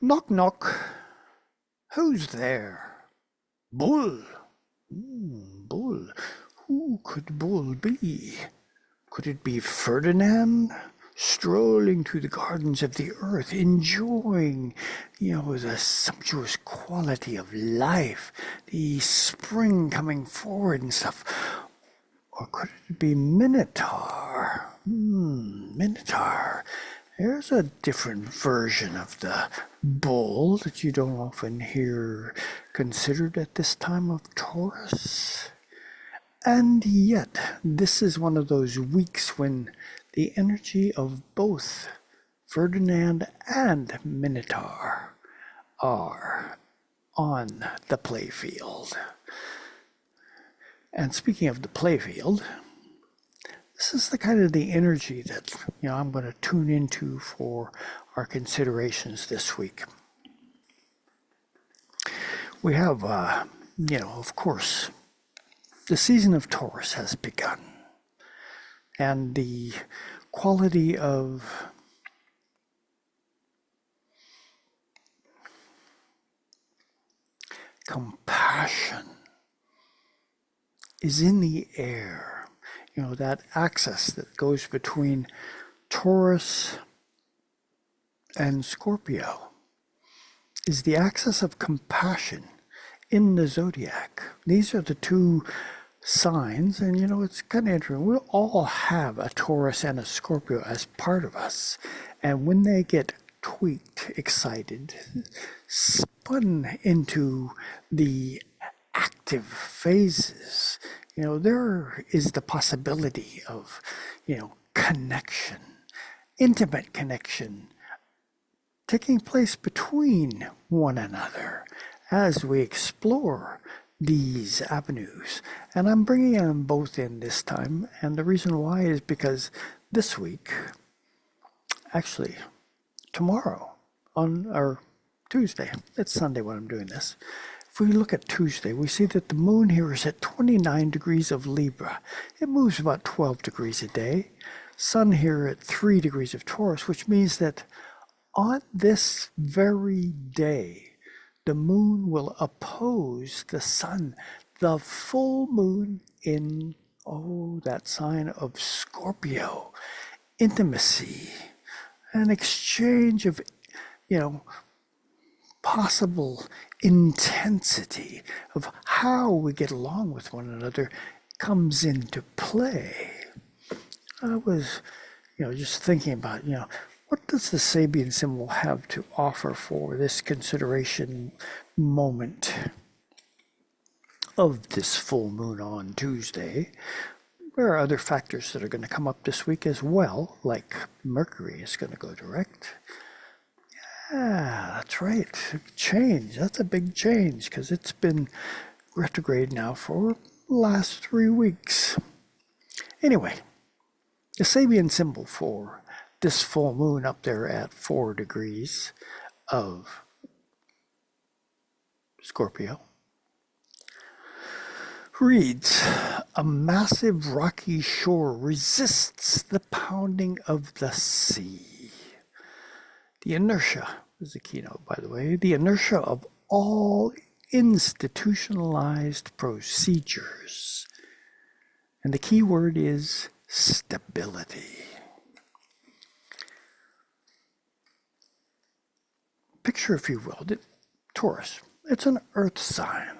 Knock, knock. Who's there? Bull. Bull. Who could Bull be? Could it be Ferdinand? Strolling through the gardens of the earth, enjoying, the sumptuous quality of life, the spring coming forward and stuff. Or could it be Minotaur? Minotaur. There's a different version of the bull that you don't often hear considered at this time of Taurus. And yet, this is one of those weeks when the energy of both Ferdinand and Minotaur are on the playfield. And speaking of the playfield, this is the kind of the energy that I'm going to tune into for our considerations this week. We have, of course, the season of Taurus has begun, and the quality of compassion is in the air. That axis that goes between Taurus and Scorpio is the axis of compassion in the zodiac. These are the two signs, and it's kind of interesting. We all have a Taurus and a Scorpio as part of us, and when they get tweaked, excited, spun into the active phases, there is the possibility of, connection, intimate connection taking place between one another as we explore these avenues. And I'm bringing them both in this time. And the reason why is because this week, actually tomorrow, or Tuesday, it's Sunday when I'm doing this. If we look at Tuesday, we see that the moon here is at 29 degrees of Libra. It moves about 12 degrees a day. Sun here at 3 degrees of Taurus, which means that on this very day, the moon will oppose the sun, the full moon in, that sign of Scorpio. Intimacy, an exchange of, possible intensity of how we get along with one another comes into play. I was, just thinking about, what does the Sabian symbol have to offer for this consideration moment of this full moon on Tuesday? There are other factors that are going to come up this week as well, like Mercury is going to go direct. Yeah, that's right. Change. That's a big change because it's been retrograde now for the last 3 weeks. Anyway, the Sabian symbol for this full moon up there at 4 degrees of Scorpio reads, a massive rocky shore resists the pounding of the sea. The inertia is the keynote, by the way, the inertia of all institutionalized procedures. And the key word is stability. Picture, if you will, Taurus. It's an earth sign.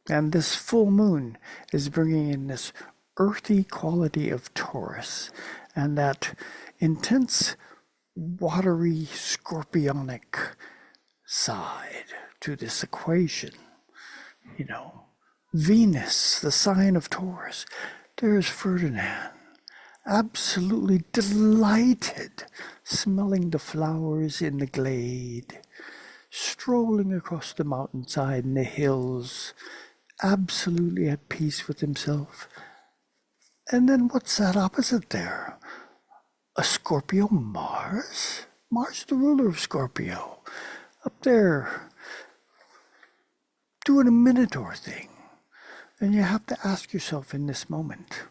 And this full moon is bringing in this earthy quality of Taurus and that intense watery scorpionic side to this equation. Venus, the sign of Taurus. There's Ferdinand, absolutely delighted, smelling the flowers in the glade, strolling across the mountainside and the hills, absolutely at peace with himself. And then what's that opposite there? A Scorpio Mars? Mars, the ruler of Scorpio, up there doing a Minotaur thing. And you have to ask yourself in this moment,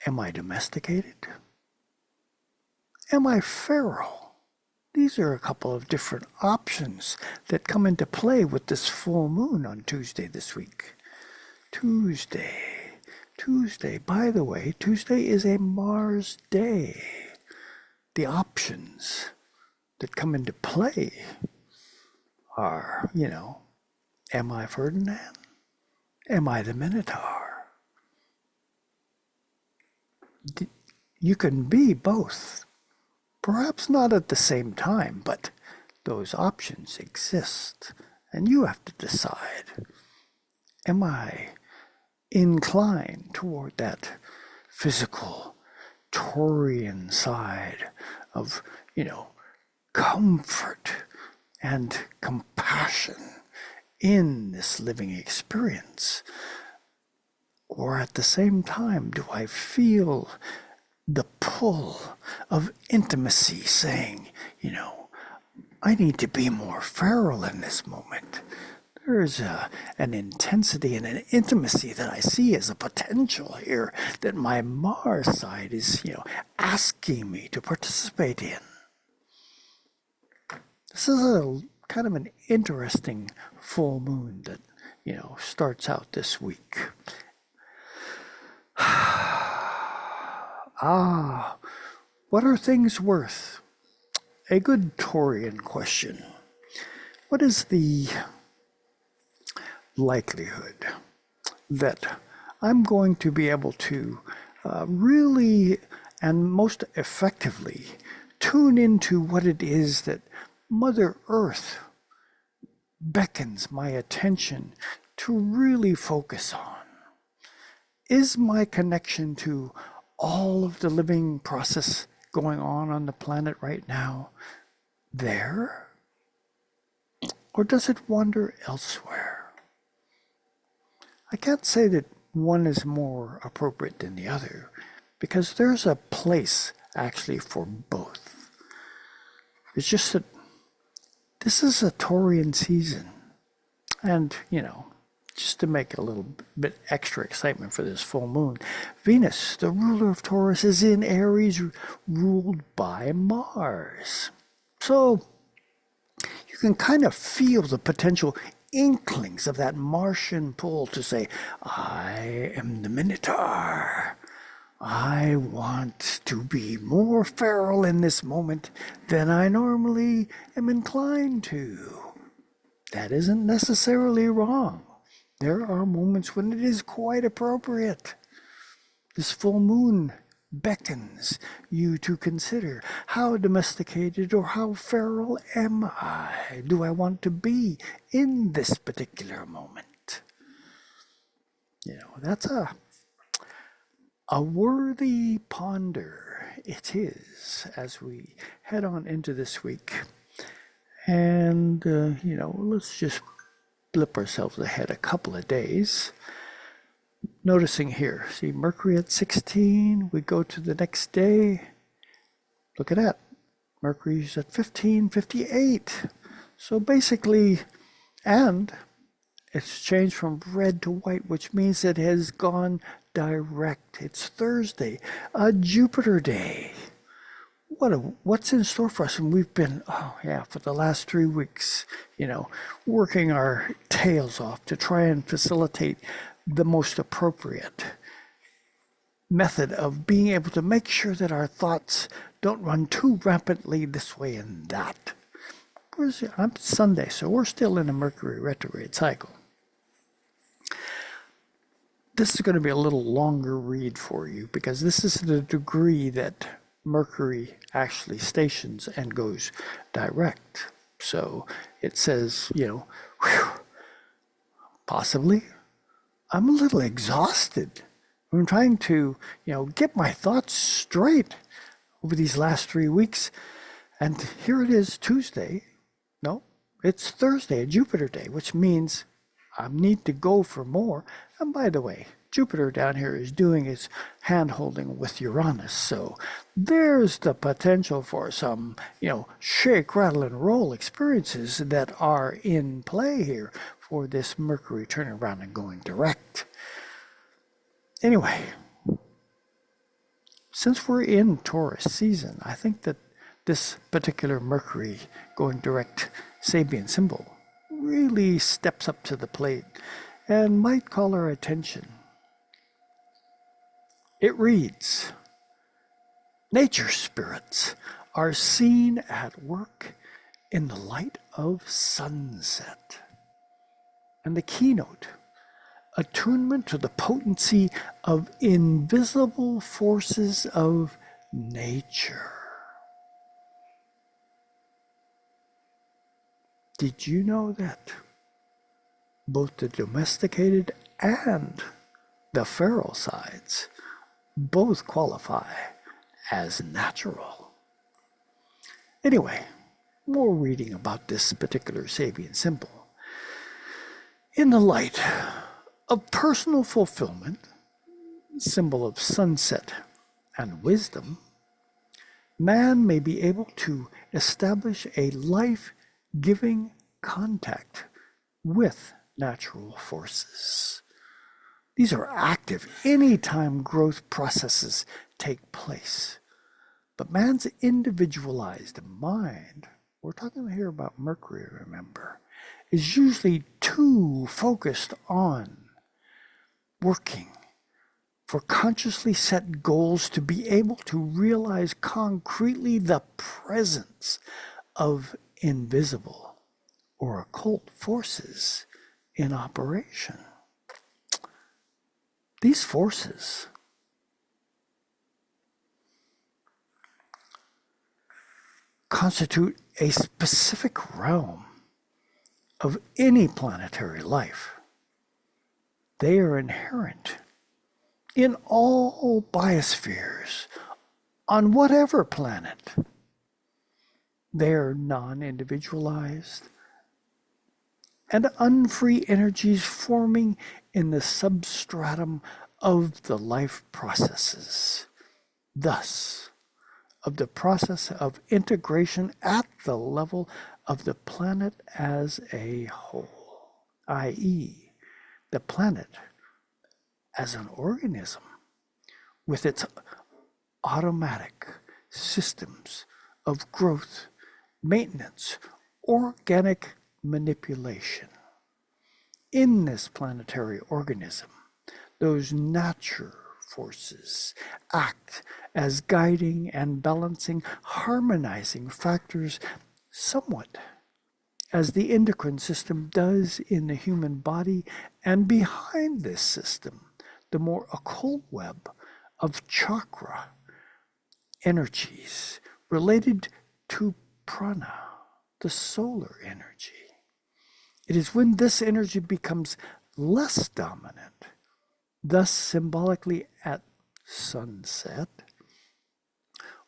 am I domesticated? am I feral? These are a couple of different options that come into play with this full moon on Tuesday this week. Tuesday, by the way, Tuesday is a Mars day. The options that come into play are, am I Ferdinand? Am I the Minotaur? You can be both. Perhaps not at the same time, but those options exist. And you have to decide, am I inclined toward that physical Taurian side of, comfort and compassion in this living experience? Or at the same time, do I feel the pull of intimacy saying, I need to be more feral in this moment? There's an intensity and an intimacy that I see as a potential here that my Mars side is, asking me to participate in. This is a kind of an interesting full moon that, starts out this week. What are things worth? A good Taurian question. What is the likelihood that I'm going to be able to really and most effectively tune into what it is that Mother Earth beckons my attention to really focus on? Is my connection to all of the living process going on the planet right now there? Or does it wander elsewhere? I can't say that one is more appropriate than the other, because there's a place actually for both. It's just that this is a Taurian season. And, just to make a little bit extra excitement for this full moon, Venus, the ruler of Taurus, is in Aries, ruled by Mars. So you can kind of feel the potential inklings of that Martian pull to say, I am the Minotaur. I want to be more feral in this moment than I normally am inclined to. That isn't necessarily wrong. There are moments when it is quite appropriate. This full moon beckons you to consider, how domesticated or how feral am I? Do I want to be in this particular moment? That's a worthy ponder it is as we head on into this week. And, let's just blip ourselves ahead a couple of days. Noticing here, see Mercury at 16, we go to the next day. Look at that. Mercury's at 1558. So basically, and it's changed from red to white, which means it has gone direct. It's Thursday, a Jupiter day. What's in store for us? And we've been, for the last 3 weeks, working our tails off to try and facilitate the most appropriate method of being able to make sure that our thoughts don't run too rampantly this way and that. I'm Sunday, so we're still in a Mercury retrograde cycle. This is going to be a little longer read for you because this is the degree that Mercury actually stations and goes direct. So it says, possibly I'm a little exhausted. I'm trying to, get my thoughts straight over these last 3 weeks. And here it is Tuesday. No, it's Thursday, a Jupiter day, which means I need to go for more. And by the way, Jupiter down here is doing its hand-holding with Uranus. So there's the potential for some, shake, rattle, and roll experiences that are in play here for this Mercury turning around and going direct. Anyway, since we're in Taurus season, I think that this particular Mercury going direct Sabian symbol really steps up to the plate and might call our attention. It reads, nature spirits are seen at work in the light of sunset. And the keynote, attunement to the potency of invisible forces of nature. Did you know that both the domesticated and the feral sides both qualify as natural? Anyway, more reading about this particular Sabian symbol. In the light of personal fulfillment, symbol of sunset and wisdom, man may be able to establish a life-giving contact with natural forces. These are active anytime growth processes take place. But man's individualized mind, we're talking here about Mercury, remember, is usually too focused on working for consciously set goals to be able to realize concretely the presence of invisible or occult forces in operation. These forces constitute a specific realm of any planetary life. They are inherent in all biospheres on whatever planet. They are non-individualized and unfree energies forming in the substratum of the life processes. Thus, of the process of integration at the level of the planet as a whole, i.e., the planet as an organism with its automatic systems of growth, maintenance, organic manipulation. In this planetary organism, those nature forces act as guiding and balancing, harmonizing factors somewhat as the endocrine system does in the human body, and behind this system, the more occult web of chakra energies related to prana, the solar energy. It is when this energy becomes less dominant, thus symbolically at sunset,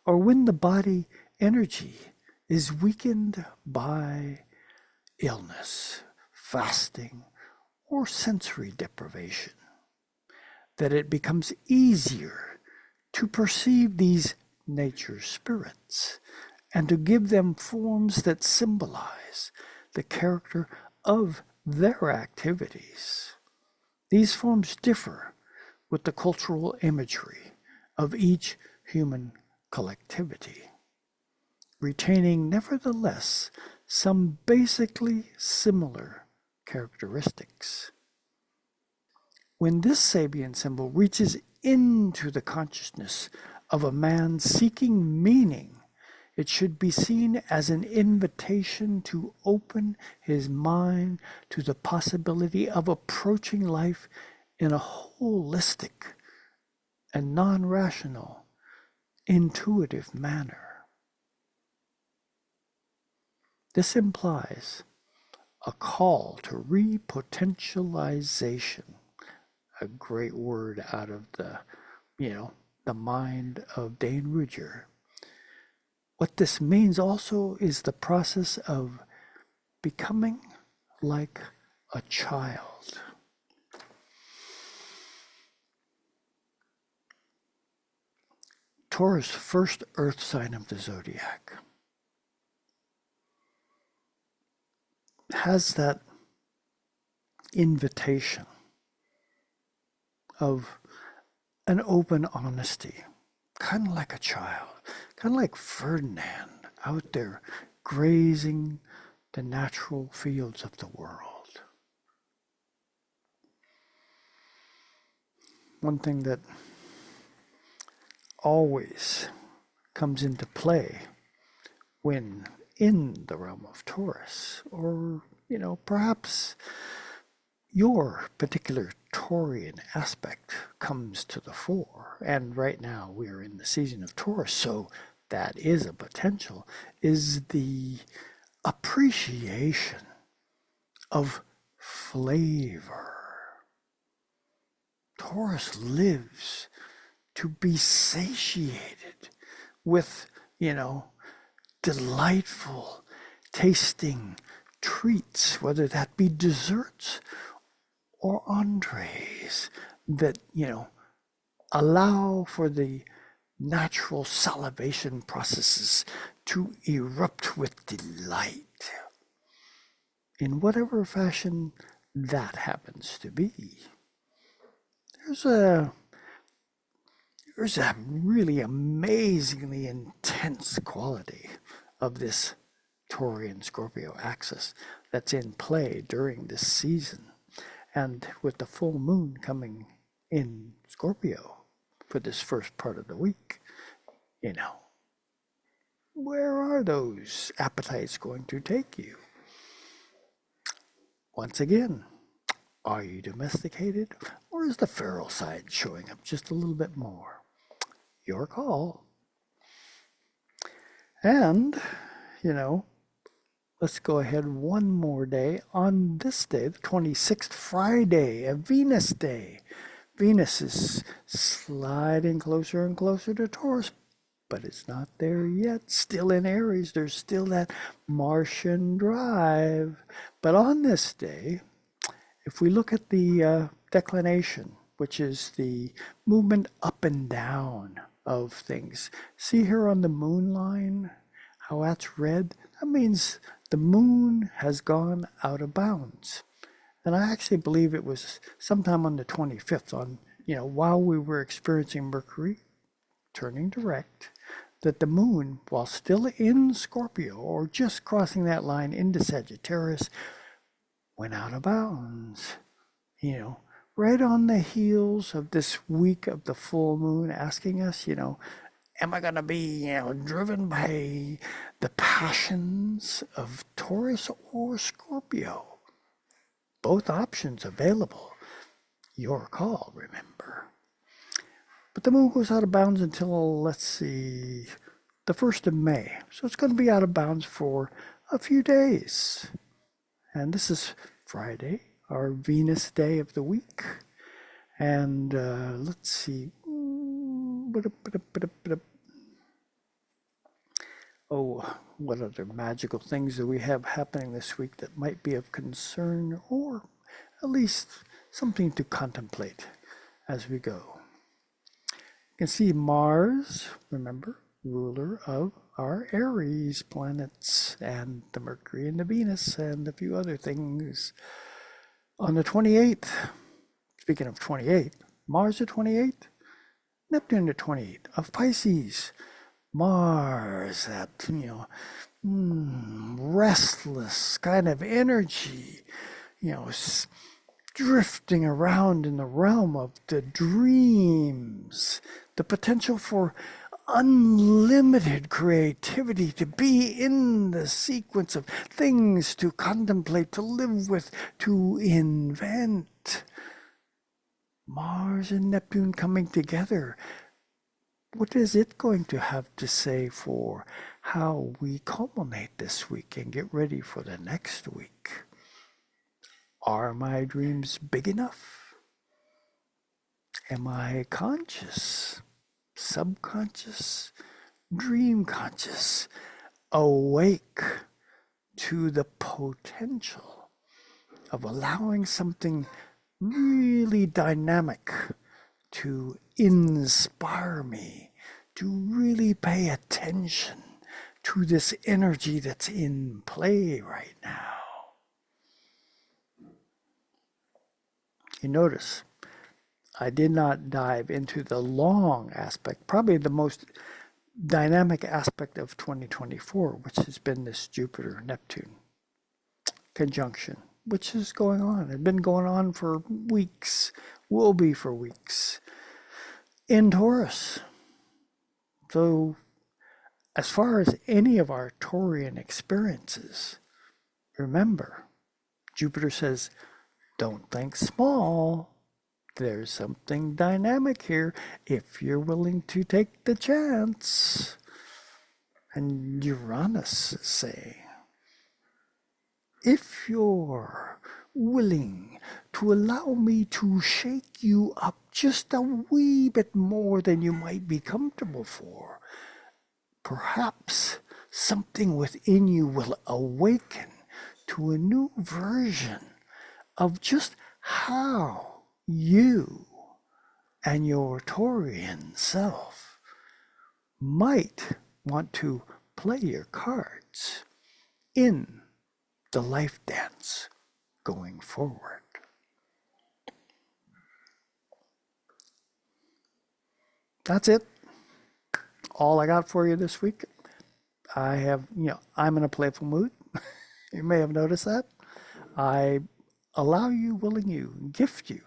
or when the body energy is weakened by illness, fasting, or sensory deprivation, that it becomes easier to perceive these nature spirits and to give them forms that symbolize the character of their activities. These forms differ with the cultural imagery of each human collectivity, retaining nevertheless some basically similar characteristics. When this Sabian symbol reaches into the consciousness of a man seeking meaning, it should be seen as an invitation to open his mind to the possibility of approaching life in a holistic and non-rational, intuitive manner. This implies a call to repotentialization, a great word out of the mind of Dane Rudger. What this means also is the process of becoming like a child. Taurus, first earth sign of the zodiac, has that invitation of an open honesty kind of like a child, kind of like Ferdinand out there grazing the natural fields of the world. One thing that always comes into play when in the realm of Taurus, or, perhaps your particular Taurian aspect comes to the fore, and right now we're in the season of Taurus, so that is a potential, is the appreciation of flavor. Taurus lives to be satiated with, delightful tasting treats, whether that be desserts or entrees that, allow for the natural salivation processes to erupt with delight in whatever fashion that happens to be. There's a really amazingly intense quality of this Taurian Scorpio axis that's in play during this season. And with the full moon coming in Scorpio for this first part of the week, where are those appetites going to take you? Once again, are you domesticated, or is the feral side showing up just a little bit more? Your call. And, let's go ahead one more day. On this day, the 26th, Friday, a Venus day. Venus is sliding closer and closer to Taurus, but it's not there yet. Still in Aries, there's still that Martian drive. But on this day, if we look at the declination, which is the movement up and down of things, see here on the moon line how that's red? That means the moon has gone out of bounds. And I actually believe it was sometime on the 25th, while we were experiencing Mercury turning direct, that the moon, while still in Scorpio or just crossing that line into Sagittarius, went out of bounds. Right on the heels of this week of the full moon, asking us, am I going to be, driven by the passions of Taurus or Scorpio? Both options available. Your call, remember. But the moon goes out of bounds until, let's see, the 1st of May. So it's going to be out of bounds for a few days. And this is Friday, our Venus day of the week. And let's see. Oh, what other magical things do we have happening this week that might be of concern, or at least something to contemplate as we go? You can see Mars, remember, ruler of our Aries planets, and the Mercury and the Venus and a few other things. On the 28th, speaking of 28th, Mars the 28th, Neptune the 28th of Pisces. Mars, that, restless kind of energy, drifting around in the realm of the dreams, the potential for unlimited creativity, to be in the sequence of things to contemplate, to live with, to invent. Mars and Neptune coming together. What is it going to have to say for how we culminate this week and get ready for the next week? Are my dreams big enough? Am I conscious, subconscious, dream conscious, awake to the potential of allowing something really dynamic to inspire me, to really pay attention to this energy that's in play right now? You notice I did not dive into the long aspect, probably the most dynamic aspect of 2024, which has been this Jupiter-Neptune conjunction, which is going on. It's been going on for weeks, will be for weeks, in Taurus. So as far as any of our Taurian experiences, remember, Jupiter says, don't think small. There's something dynamic here if you're willing to take the chance. And Uranus is saying, if you're willing to allow me to shake you up just a wee bit more than you might be comfortable for, perhaps something within you will awaken to a new version of just how you and your Taurian self might want to play your cards in the life dance going forward. That's it. All I got for you this week. I'm in a playful mood. You may have noticed that. I allow you, willing you, gift you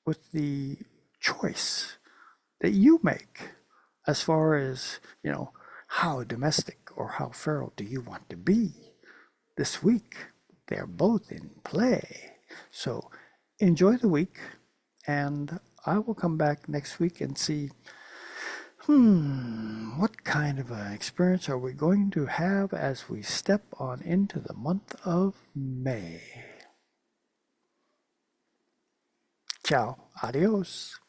with the choice that you make as far as, how domestic or how feral do you want to be this week. They're both in play. So enjoy the week, and I will come back next week and see what kind of an experience are we going to have as we step on into the month of May. Ciao, adios.